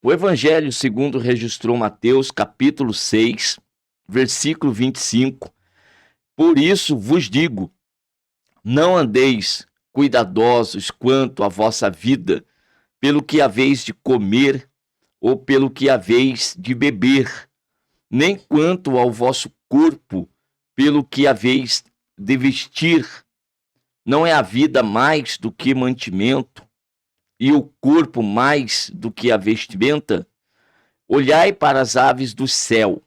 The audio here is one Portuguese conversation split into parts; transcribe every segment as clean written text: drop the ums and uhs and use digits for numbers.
O Evangelho segundo registrou Mateus, capítulo 6, versículo 25. Por isso vos digo, não andeis cuidadosos quanto à vossa vida, pelo que haveis de comer ou pelo que haveis de beber, nem quanto ao vosso corpo, pelo que haveis de vestir. Não é a vida mais do que mantimento, e o corpo mais do que a vestimenta? Olhai para as aves do céu,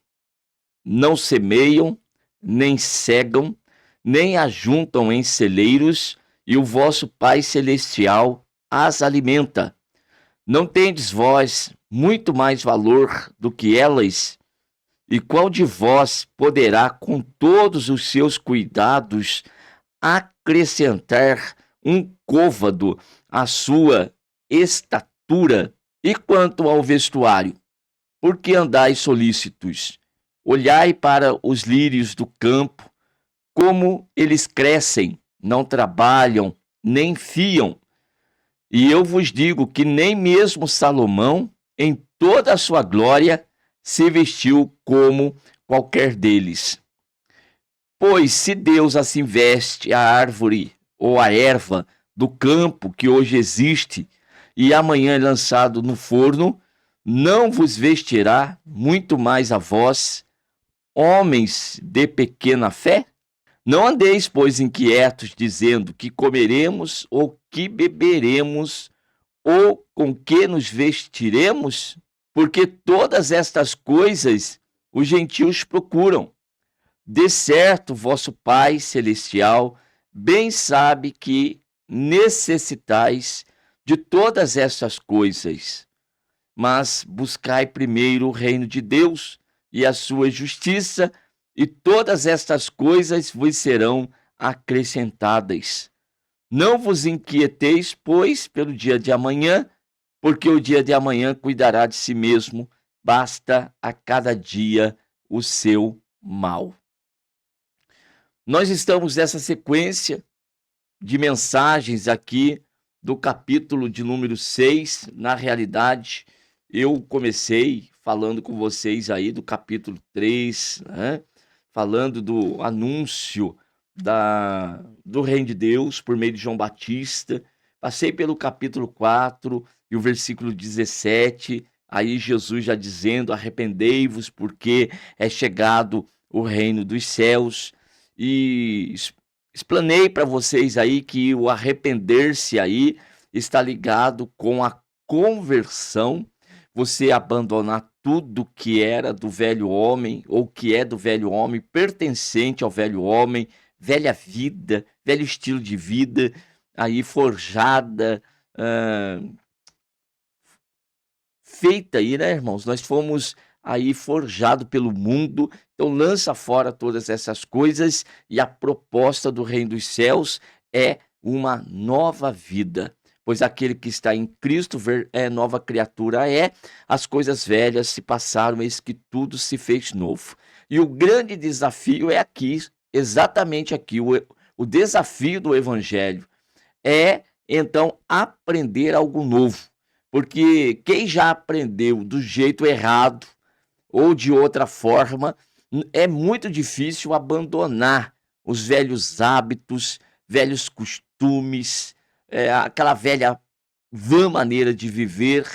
não semeiam, nem cegam, nem ajuntam em celeiros, e o vosso Pai Celestial as alimenta. Não tendes vós muito mais valor do que elas? E qual de vós poderá, com todos os seus cuidados, acrescentar um côvado à sua estatura? E quanto ao vestuário, por que andais solícitos? Olhai para os lírios do campo, como eles crescem, não trabalham, nem fiam. E eu vos digo que nem mesmo Salomão, em toda a sua glória, se vestiu como qualquer deles. Pois se Deus assim veste a árvore ou a erva do campo que hoje existe e amanhã é lançado no forno, não vos vestirá muito mais a vós, homens de pequena fé? Não andeis, pois, inquietos, dizendo que comeremos ou que beberemos ou com que nos vestiremos? Porque todas estas coisas os gentios procuram. De certo, vosso Pai Celestial bem sabe que necessitais de todas estas coisas. Mas buscai primeiro o reino de Deus e a sua justiça, e todas estas coisas vos serão acrescentadas. Não vos inquieteis, pois, pelo dia de amanhã, porque o dia de amanhã cuidará de si mesmo, basta a cada dia o seu mal. Nós estamos nessa sequência de mensagens aqui do capítulo de número 6. Na realidade, eu comecei falando com vocês aí do capítulo 3, né? Falando do anúncio do reino de Deus por meio de João Batista. Passei pelo capítulo 4 e o versículo 17, aí Jesus já dizendo: arrependei-vos porque é chegado o reino dos céus. E explanei para vocês aí que o arrepender-se aí está ligado com a conversão, você abandonar tudo que era do velho homem, ou que é do velho homem, pertencente ao velho homem, velha vida, velho estilo de vida, aí forjada, feita aí, né, irmãos? Nós fomos aí forjado pelo mundo, então lança fora todas essas coisas, e a proposta do reino dos céus é uma nova vida. Pois aquele que está em Cristo nova criatura é, as coisas velhas se passaram, eis que tudo se fez novo. E o grande desafio é aqui, exatamente aqui, o desafio do evangelho é, então, aprender algo novo. Porque quem já aprendeu do jeito errado ou de outra forma, é muito difícil abandonar os velhos hábitos, velhos costumes, aquela velha vã maneira de viver,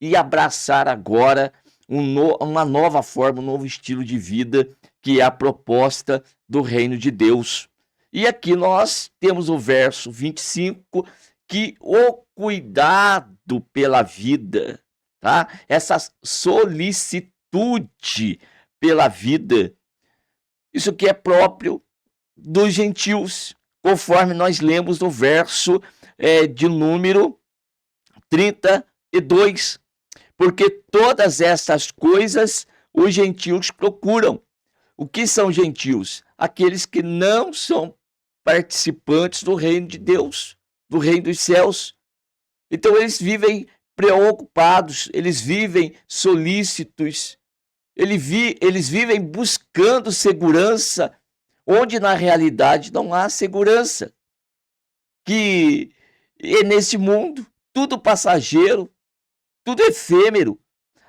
e abraçar agora uma nova forma, um novo estilo de vida, que é a proposta do reino de Deus. E aqui nós temos o verso 25, que o cuidado pela vida, tá? Essa solicitude pela vida, isso que é próprio dos gentios, conforme nós lemos no verso de número 32, porque todas essas coisas os gentios procuram. O que são gentios? Aqueles que não são participantes do reino de Deus, do reino dos céus. Então eles vivem preocupados, eles vivem solícitos, eles vivem buscando segurança, onde na realidade não há segurança. Que nesse mundo tudo passageiro, tudo efêmero,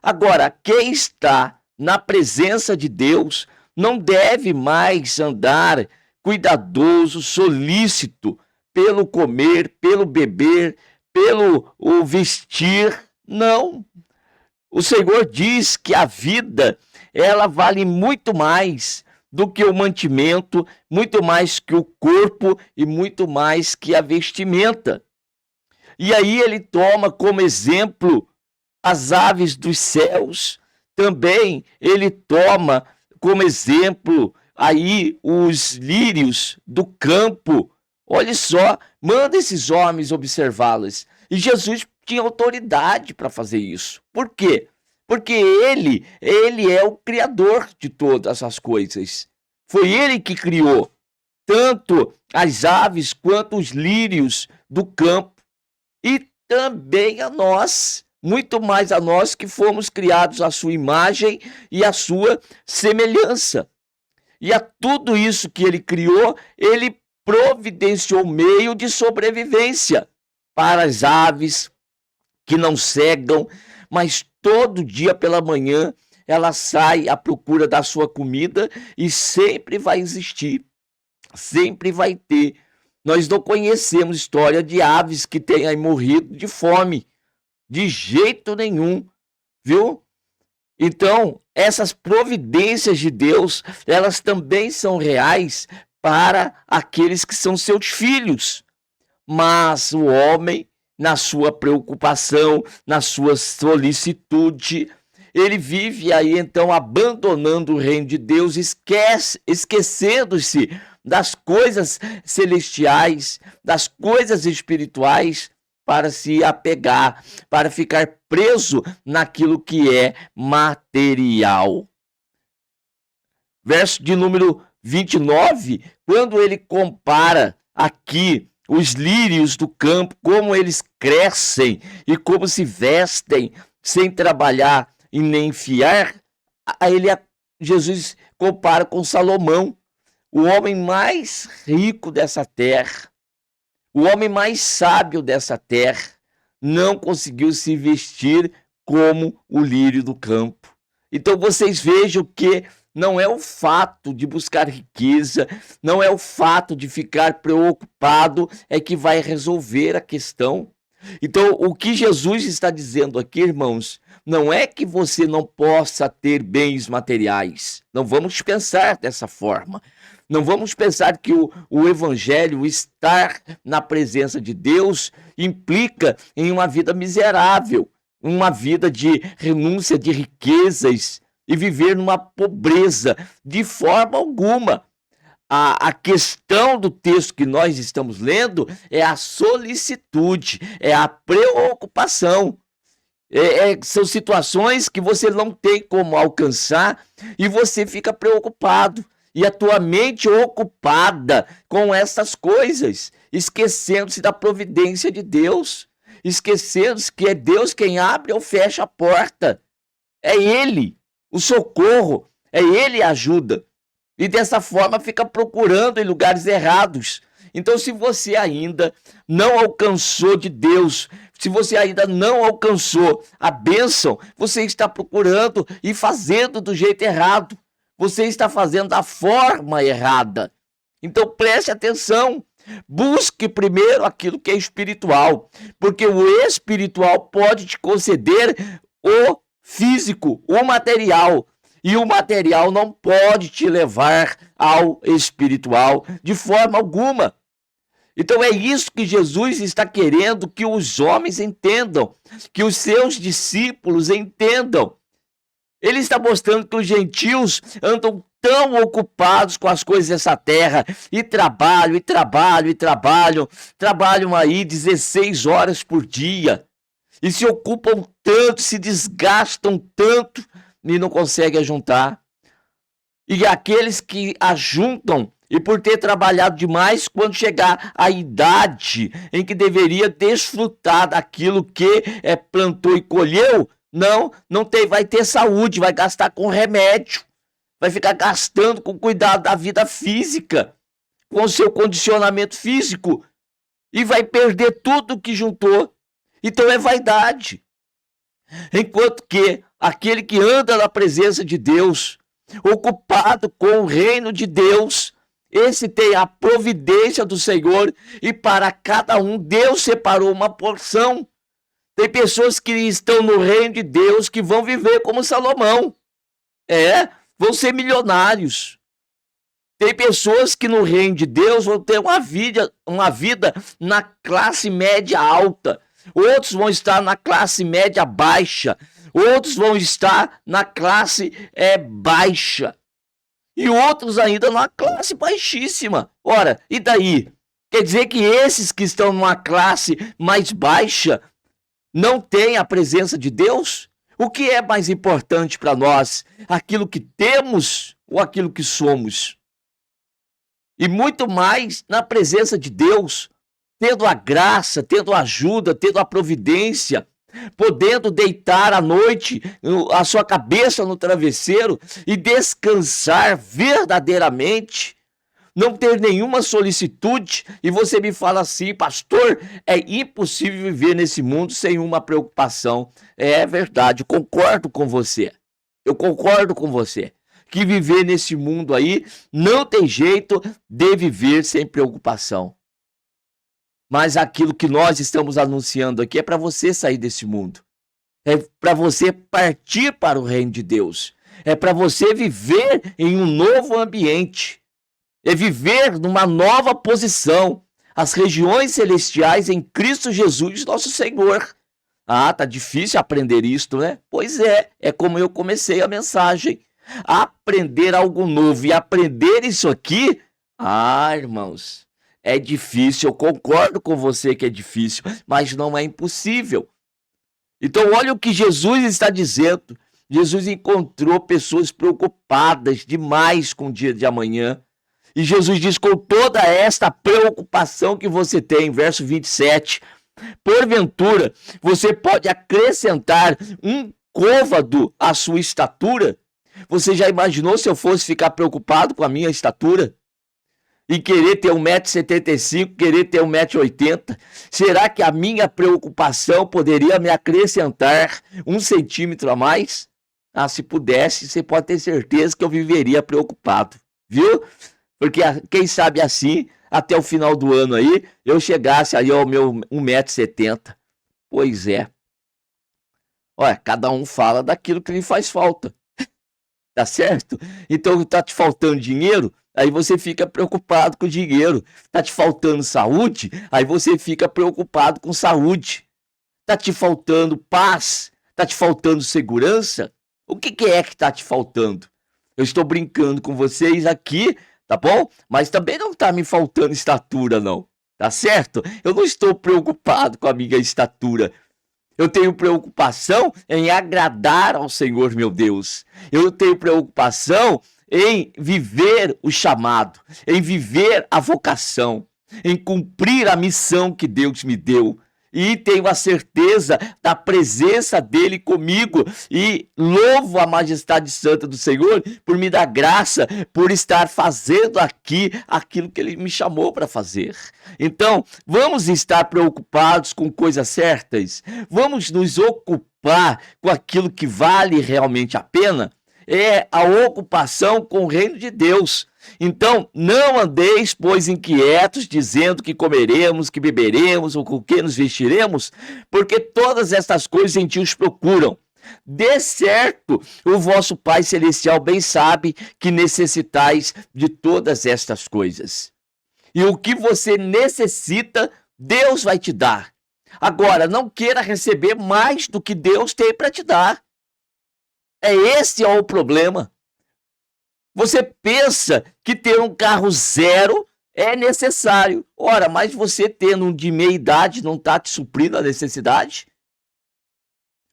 Agora, quem está na presença de Deus não deve mais andar cuidadoso, solícito pelo comer, pelo beber, pelo o vestir. Não. O Senhor diz que a vida, ela vale muito mais do que o mantimento, muito mais que o corpo e muito mais que a vestimenta. E aí ele toma como exemplo as aves dos céus, também ele toma como exemplo aí os lírios do campo. Olha só, manda esses homens observá-las. E Jesus tinha autoridade para fazer isso. Por quê? Porque ele é o criador de todas as coisas. Foi ele que criou tanto as aves quanto os lírios do campo. E também a nós, muito mais a nós que fomos criados à sua imagem e à sua semelhança. E a tudo isso que ele criou, ele providenciou meio de sobrevivência para as aves que não cegam, mas todo dia pela manhã ela sai à procura da sua comida e sempre vai existir, sempre vai ter. Nós não conhecemos história de aves que tenham morrido de fome, de jeito nenhum, viu? Então, essas providências de Deus, elas também são reais para aqueles que são seus filhos. Mas o homem, na sua preocupação, na sua solicitude, ele vive aí então abandonando o reino de Deus, esquecendo-se das coisas celestiais, das coisas espirituais, para se apegar, para ficar preso naquilo que é material. Verso de número 29, quando ele compara aqui os lírios do campo, como eles crescem e como se vestem sem trabalhar e nem fiar, Jesus compara com Salomão, o homem mais rico dessa terra, o homem mais sábio dessa terra, não conseguiu se vestir como o lírio do campo. Então vocês vejam que não é o fato de buscar riqueza, não é o fato de ficar preocupado é que vai resolver a questão. Então, o que Jesus está dizendo aqui, irmãos, não é que você não possa ter bens materiais. Não vamos pensar dessa forma. Não vamos pensar que o evangelho, estar na presença de Deus, implica em uma vida miserável, uma vida de renúncia de riquezas e viver numa pobreza, de forma alguma. A questão do texto que nós estamos lendo é a solicitude, é a preocupação. São situações que você não tem como alcançar e você fica preocupado. E a tua mente ocupada com essas coisas, esquecendo-se da providência de Deus, esquecendo-se que é Deus quem abre ou fecha a porta. É Ele o socorro, é Ele a ajuda. E dessa forma fica procurando em lugares errados. Então, se você ainda não alcançou de Deus, se você ainda não alcançou a bênção, você está procurando e fazendo do jeito errado. Você está fazendo da forma errada. Então preste atenção. Busque primeiro aquilo que é espiritual, porque o espiritual pode te conceder o físico, o material. E o material não pode te levar ao espiritual de forma alguma. Então é isso que Jesus está querendo que os homens entendam, que os seus discípulos entendam. Ele está mostrando que os gentios andam tão ocupados com as coisas dessa terra, e trabalham aí 16 horas por dia, e se ocupam tanto, se desgastam tanto, e não conseguem ajuntar. E aqueles que ajuntam, e por ter trabalhado demais, quando chegar a idade em que deveria desfrutar daquilo que plantou e colheu, não tem, vai ter saúde, vai gastar com remédio, vai ficar gastando com cuidado da vida física, com o seu condicionamento físico, e vai perder tudo que juntou. Então é vaidade. Enquanto que aquele que anda na presença de Deus, ocupado com o reino de Deus, esse tem a providência do Senhor, e para cada um Deus separou uma porção. Tem pessoas que estão no reino de Deus que vão viver como Salomão, vão ser milionários. Tem pessoas que no reino de Deus vão ter uma vida na classe média alta. Outros vão estar na classe média baixa. Outros vão estar na classe baixa. E outros ainda na classe baixíssima. Ora, e daí? Quer dizer que esses que estão numa classe mais baixa não têm a presença de Deus? O que é mais importante para nós? Aquilo que temos ou aquilo que somos? E muito mais na presença de Deus, tendo a graça, tendo a ajuda, tendo a providência, podendo deitar à noite a sua cabeça no travesseiro e descansar verdadeiramente, não ter nenhuma solicitude. E você me fala assim: pastor, é impossível viver nesse mundo sem uma preocupação. É verdade, eu concordo com você. Que viver nesse mundo aí não tem jeito de viver sem preocupação. Mas aquilo que nós estamos anunciando aqui é para você sair desse mundo. É para você partir para o reino de Deus. É para você viver em um novo ambiente. É viver numa nova posição. As regiões celestiais em Cristo Jesus, nosso Senhor. Ah, tá difícil aprender isto, né? Pois é como eu comecei a mensagem. Aprender algo novo e aprender isso aqui, irmãos, é difícil. Eu concordo com você que é difícil, mas não é impossível. Então olha o que Jesus está dizendo. Jesus encontrou pessoas preocupadas demais com o dia de amanhã. E Jesus diz: com toda esta preocupação que você tem, verso 27, porventura você pode acrescentar um côvado à sua estatura? Você já imaginou se eu fosse ficar preocupado com a minha estatura? E querer ter 1,75 m, querer ter 1,80 m? Será que a minha preocupação poderia me acrescentar 1 centímetro a mais? Se pudesse, você pode ter certeza que eu viveria preocupado, viu? Porque quem sabe assim, até o final do ano aí, eu chegasse aí ao meu 1,70 m. Pois é. Olha, cada um fala daquilo que lhe faz falta. Tá certo? Então tá te faltando dinheiro, aí você fica preocupado com dinheiro. Tá te faltando saúde, aí você fica preocupado com saúde. Tá te faltando paz, tá te faltando segurança. O que é que tá te faltando? Eu estou brincando com vocês aqui, tá bom? Mas também não tá me faltando estatura, não. Tá certo? Eu não estou preocupado com a minha estatura. Eu tenho preocupação em agradar ao Senhor, meu Deus. Eu tenho preocupação em viver o chamado, em viver a vocação, em cumprir a missão que Deus me deu. E tenho a certeza da presença dele comigo, e louvo a majestade santa do Senhor por me dar graça, por estar fazendo aqui aquilo que ele me chamou para fazer. Então, vamos estar preocupados com coisas certas? Vamos nos ocupar com aquilo que vale realmente a pena? É a ocupação com o reino de Deus. Então, não andeis, pois, inquietos, dizendo que comeremos, que beberemos, ou com que nos vestiremos, porque todas estas coisas em ti os procuram. De certo, o vosso Pai Celestial bem sabe que necessitais de todas estas coisas. E o que você necessita, Deus vai te dar. Agora, não queira receber mais do que Deus tem para te dar. Esse é o problema. Você pensa que ter um carro zero é necessário. Ora, mas você tendo um de meia idade não está te suprindo a necessidade?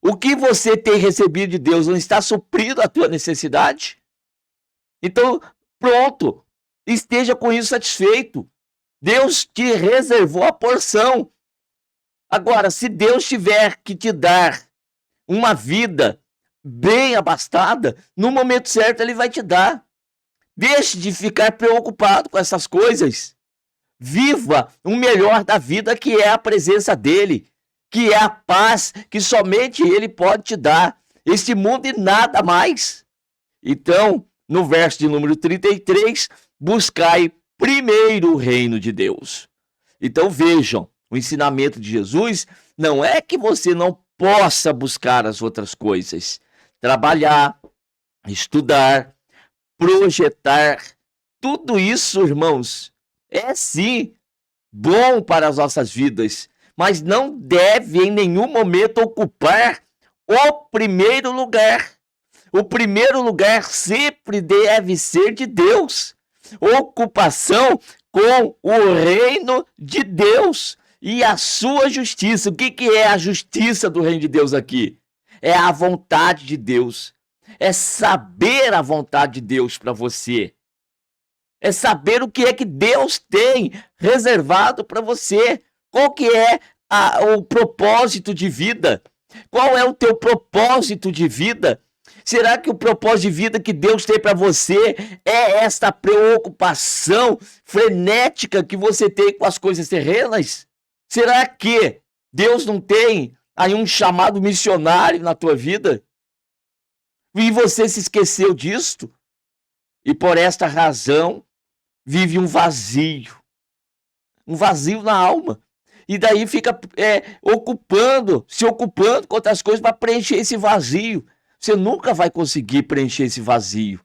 O que você tem recebido de Deus não está suprindo a tua necessidade? Então, pronto, esteja com isso satisfeito. Deus te reservou a porção. Agora, se Deus tiver que te dar uma vida bem abastada, no momento certo ele vai te dar. Deixe de ficar preocupado com essas coisas. Viva o melhor da vida, que é a presença dele, que é a paz que somente ele pode te dar. este mundo e nada mais. Então, no verso de número 33, buscai primeiro o reino de Deus. Então vejam, o ensinamento de Jesus não é que você não possa buscar as outras coisas. Trabalhar, estudar, projetar, tudo isso, irmãos, é sim bom para as nossas vidas, mas não deve em nenhum momento ocupar o primeiro lugar. O primeiro lugar sempre deve ser de Deus. Ocupação com o reino de Deus e a sua justiça. O que é a justiça do reino de Deus aqui? É a vontade de Deus. É saber a vontade de Deus para você. É saber o que é que Deus tem reservado para você. Qual que é o propósito de vida? Qual é o teu propósito de vida? Será que o propósito de vida que Deus tem para você é esta preocupação frenética que você tem com as coisas terrenas? Será que Deus não tem aí um chamado missionário na tua vida? E você se esqueceu disto? E por esta razão vive um vazio na alma. E daí fica se ocupando com outras coisas para preencher esse vazio. Você nunca vai conseguir preencher esse vazio.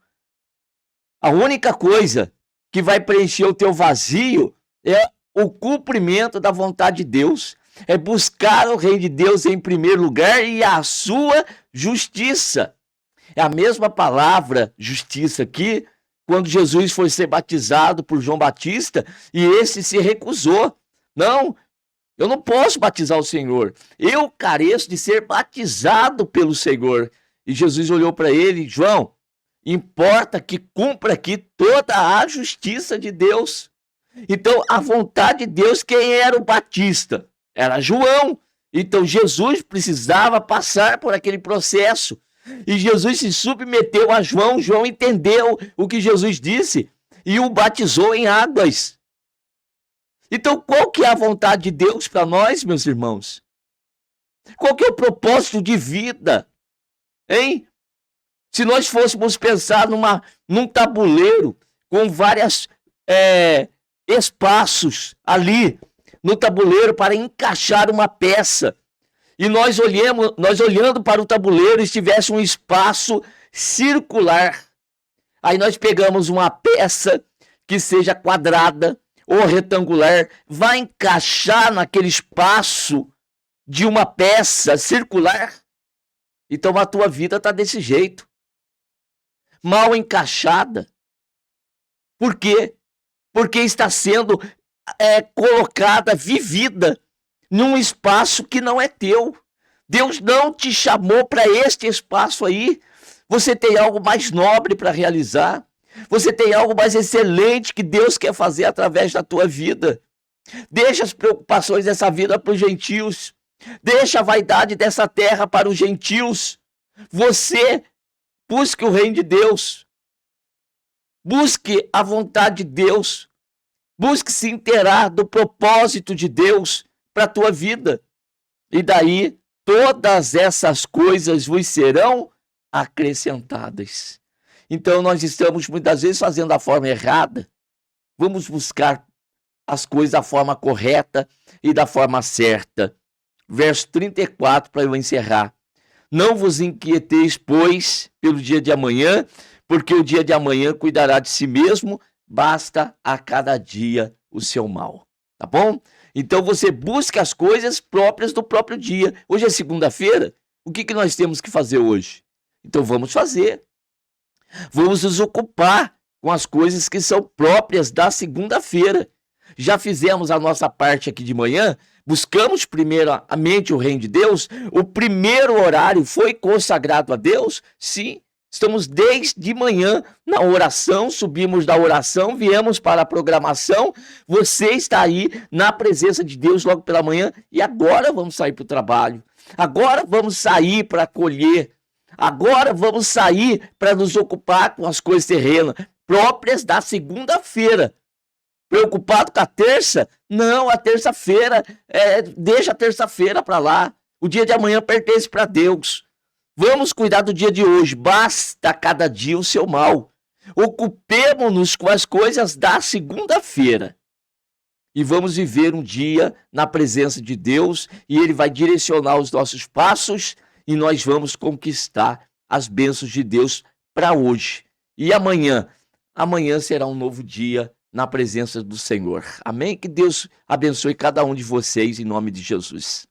A única coisa que vai preencher o teu vazio é o cumprimento da vontade de Deus. É buscar o reino de Deus em primeiro lugar e a sua justiça. É a mesma palavra justiça aqui, quando Jesus foi ser batizado por João Batista e esse se recusou. Não, eu não posso batizar o Senhor. Eu careço de ser batizado pelo Senhor. E Jesus olhou para ele: João, importa que cumpra aqui toda a justiça de Deus. Então, a vontade de Deus, quem era o Batista? Era João. Então, Jesus precisava passar por aquele processo. E Jesus se submeteu a João. João entendeu o que Jesus disse e o batizou em águas. Então, qual que é a vontade de Deus para nós, meus irmãos? Qual que é o propósito de vida? Hein? Se nós fôssemos pensar num tabuleiro com vários espaços ali no tabuleiro para encaixar uma peça, e nós olhando para o tabuleiro e tivesse um espaço circular, aí nós pegamos uma peça que seja quadrada ou retangular, vai encaixar naquele espaço de uma peça circular. Então a tua vida está desse jeito, mal encaixada. Por quê? Porque está sendo colocada, vivida num espaço que não é teu. Deus não te chamou para este espaço aí. Você tem algo mais nobre para realizar. Você tem algo mais excelente que Deus quer fazer através da tua vida. Deixa as preocupações dessa vida para os gentios. Deixa a vaidade dessa terra para os gentios. Você busque o reino de Deus. Busque a vontade de Deus. Busque se inteirar do propósito de Deus para a tua vida. E daí, todas essas coisas vos serão acrescentadas. Então, nós estamos muitas vezes fazendo da forma errada. Vamos buscar as coisas da forma correta e da forma certa. Verso 34, para eu encerrar. Não vos inquieteis, pois, pelo dia de amanhã, porque o dia de amanhã cuidará de si mesmo, basta a cada dia o seu mal. Tá bom? Então você busca as coisas próprias do próprio dia. Hoje é segunda-feira. O que nós temos que fazer hoje? Então vamos fazer. Vamos nos ocupar com as coisas que são próprias da segunda-feira. Já fizemos a nossa parte aqui de manhã, buscamos primeiramente o reino de Deus, o primeiro horário foi consagrado a Deus, sim, estamos desde manhã na oração, subimos da oração, viemos para a programação, você está aí na presença de Deus logo pela manhã e agora vamos sair para o trabalho, agora vamos sair para colher, agora vamos sair para nos ocupar com as coisas terrenas, próprias da segunda-feira. Preocupado com a terça? Não, a terça-feira, deixa a terça-feira para lá. O dia de amanhã pertence para Deus. Vamos cuidar do dia de hoje. Basta cada dia o seu mal. Ocupemo-nos com as coisas da segunda-feira. E vamos viver um dia na presença de Deus, e Ele vai direcionar os nossos passos, e nós vamos conquistar as bênçãos de Deus para hoje. E amanhã será um novo dia na presença do Senhor. Amém? Que Deus abençoe cada um de vocês em nome de Jesus.